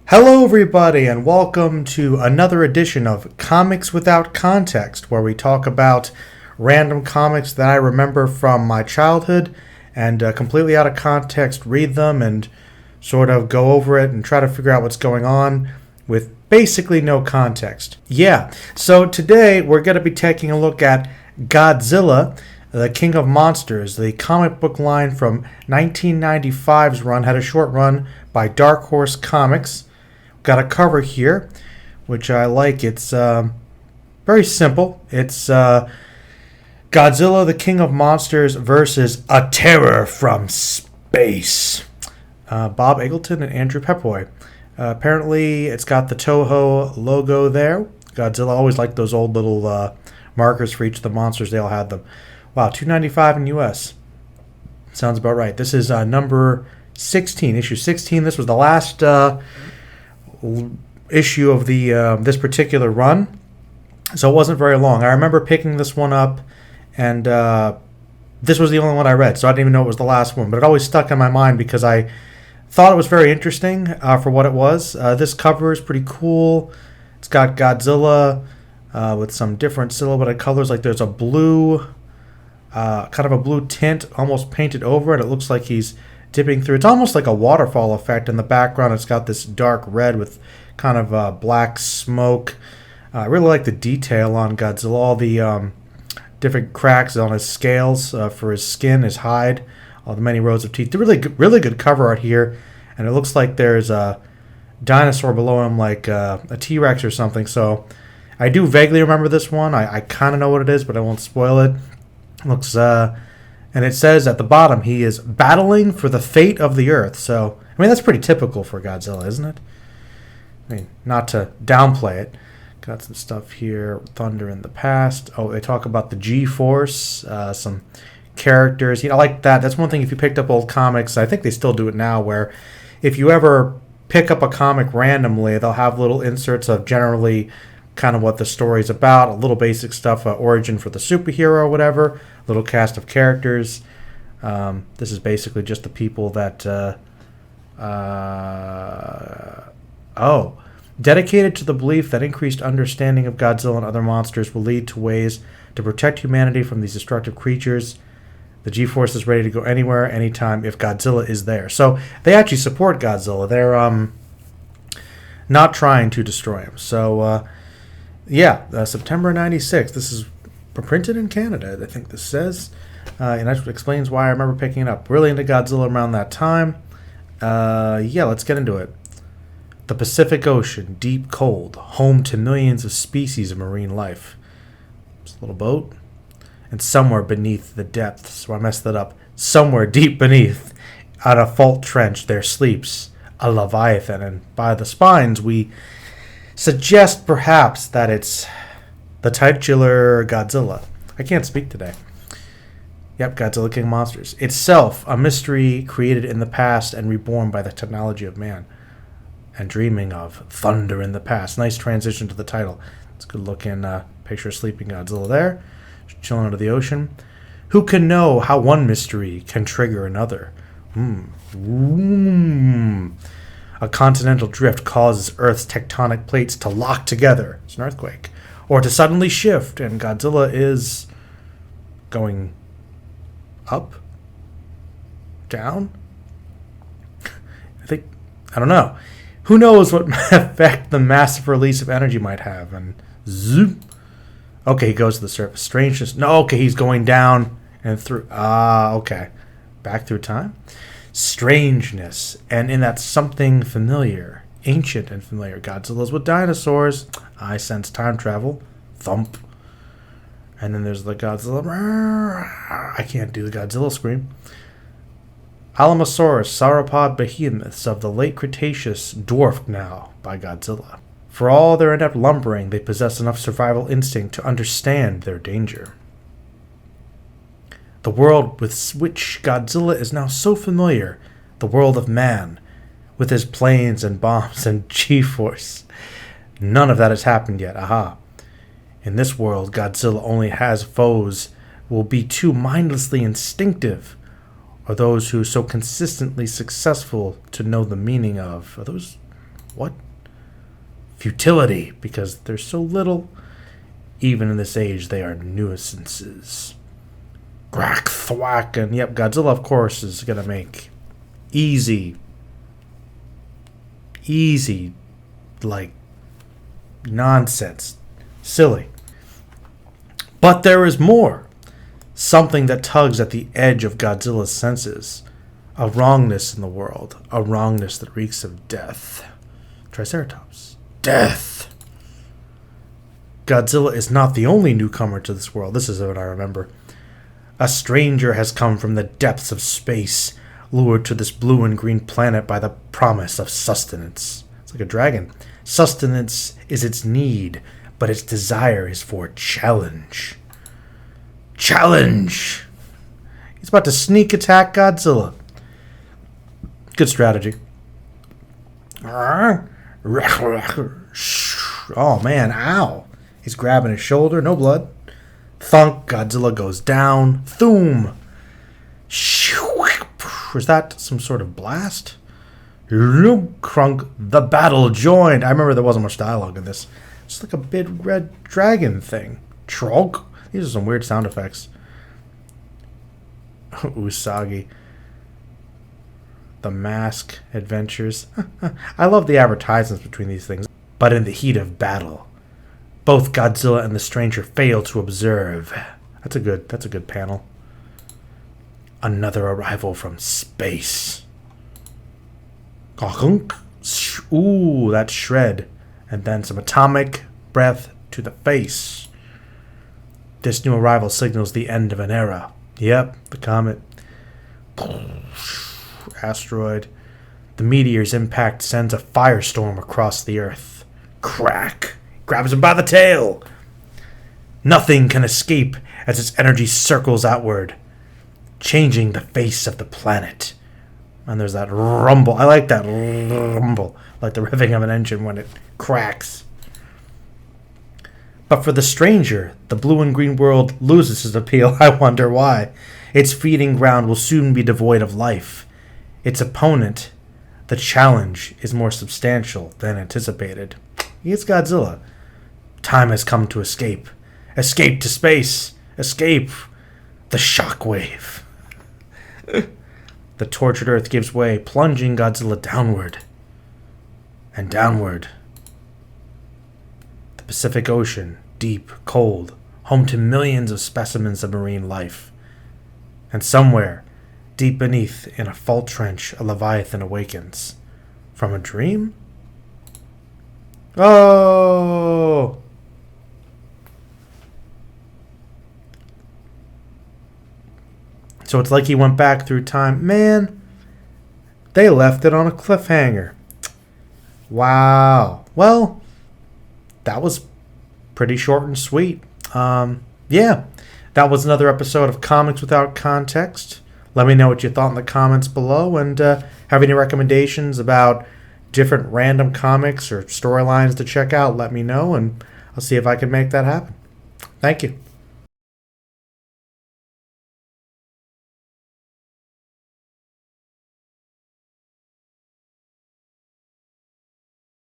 Hello, everybody, and welcome to another edition of Comics Without Context, where we talk about random comics that I remember from my childhood and completely out of context read them and sort of go over it and try to figure out what's going on with basically no context. Yeah, so today we're going to be taking a look at Godzilla, the King of Monsters. The comic book line from 1995's run had a short run by Dark Horse Comics. Got a cover here, which I like. It's very simple. It's Godzilla, the King of Monsters versus a Terror from Space. Bob Eggleton and Andrew Pepwoy. Apparently, it's got the Toho logo there. Godzilla always liked those old little markers for each of the monsters. They all had them. Wow, $2.95 in U.S. Sounds about right. This is number 16, issue 16. This was the last issue of the this particular run, so it wasn't very long. I remember picking this one up, and this was the only one I read, so I didn't even know it was the last one, but it always stuck in my mind because I thought it was very interesting for what it was. This cover is pretty cool. It's got Godzilla with some different silhouetted colors, like there's a blue kind of a blue tint almost painted over it. It looks like he's dipping through. It's almost like a waterfall effect. In the background, it's got this dark red with kind of black smoke. I really like the detail on Godzilla. All the different cracks on his scales for his skin, his hide, all the many rows of teeth. Really good cover art here. And it looks like there's a dinosaur below him, like a T-Rex or something. So I do vaguely remember this one. I kind of know what it is, but I won't spoil it. Looks and it says at the bottom, he is battling for the fate of the Earth. So, I mean, that's pretty typical for Godzilla, isn't it? I mean, not to downplay it. Got some stuff here. Thunder in the past. Oh, they talk about the G-Force. Some characters. I like that. That's one thing if you picked up old comics. I think they still do it now, where if you ever pick up a comic randomly, they'll have little inserts of generally kind of what the story's about, a little basic stuff, origin for the superhero or whatever, little cast of characters. This is basically just the people that dedicated to the belief that increased understanding of Godzilla and other monsters will lead to ways to protect humanity from these destructive creatures. The G-Force is ready to go anywhere, anytime, if Godzilla is there. So they actually support Godzilla. They're not trying to destroy him. So September 96. This is printed in Canada, I think this says. And that explains why I remember picking it up. Really into Godzilla around that time. Let's get into it. The Pacific Ocean, deep cold, home to millions of species of marine life. This little boat. And somewhere beneath the depths, so I messed that up. Somewhere deep beneath, out of fault trench, there sleeps a leviathan. And by the spines, we suggest perhaps that it's the titular Godzilla. I can't speak today. Yep, Godzilla King of Monsters. Itself a mystery created in the past and reborn by the technology of man. And dreaming of thunder in the past. Nice transition to the title. It's a good looking picture of sleeping Godzilla there. Just chilling under the ocean. Who can know how one mystery can trigger another? A continental drift causes Earth's tectonic plates to lock together. It's an earthquake. Or to suddenly shift, and Godzilla is going up? Down? I don't know. Who knows what effect the massive release of energy might have? And zoom. Okay, he goes to the surface. Strangeness. No, okay, he's going down and through. Okay. Back through time? Strangeness, and in that something familiar, ancient and familiar. Godzilla's with dinosaurs. I sense time travel. Thump. And then there's the Godzilla. I can't do the Godzilla scream. Alamosaurus, sauropod behemoths of the late Cretaceous, dwarfed now by Godzilla. For all their inept lumbering, they possess enough survival instinct to understand their danger. The world with which Godzilla is now so familiar, the world of man, with his planes and bombs and G-Force. None of that has happened yet. Aha. In this world, Godzilla only has foes will be too mindlessly instinctive, or those who so consistently successful to know the meaning of. Are those What? Futility, because there's so little. Even in this age, they are nuisances. Crack, thwack, and yep, Godzilla, of course, is going to make easy, like, nonsense. Silly. But there is more. Something that tugs at the edge of Godzilla's senses. A wrongness in the world. A wrongness that reeks of death. Triceratops. Death. Godzilla is not the only newcomer to this world. This is what I remember. A stranger has come from the depths of space, lured to this blue and green planet by the promise of sustenance. It's like a dragon. Sustenance is its need, but its desire is for challenge. Challenge! He's about to sneak attack Godzilla. Good strategy. Oh man, ow. He's grabbing his shoulder, no blood. Thunk, Godzilla goes down. Thoom. Was that some sort of blast? Crunk, the battle joined. I remember there wasn't much dialogue in this. It's like a big red dragon thing. Trog. These are some weird sound effects. Usagi. The Mask Adventures. I love the advertisements between these things. But in the heat of battle, both Godzilla and the stranger fail to observe. That's a good panel. Another arrival from space. Ooh, that shred. And then some atomic breath to the face. This new arrival signals the end of an era. Yep, the comet. Asteroid. The meteor's impact sends a firestorm across the Earth. Crack! Grabs him by the tail! Nothing can escape as its energy circles outward, changing the face of the planet. And there's that rumble. I like that rumble, like the revving of an engine when it cracks. But for the stranger, the blue and green world loses its appeal. I wonder why. Its feeding ground will soon be devoid of life. Its opponent, the challenge, is more substantial than anticipated. It's Godzilla. Time has come to escape. Escape to space. Escape. The shockwave. The tortured Earth gives way, plunging Godzilla downward. And downward. The Pacific Ocean, deep, cold, home to millions of specimens of marine life. And somewhere, deep beneath, in a fault trench, a Leviathan awakens. From a dream? Oh! So it's like he went back through time. Man, they left it on a cliffhanger. Wow. Well, that was pretty short and sweet. Yeah, that was another episode of Comics Without Context. Let me know what you thought in the comments below, and have any recommendations about different random comics or storylines to check out, let me know, and I'll see if I can make that happen. Thank you.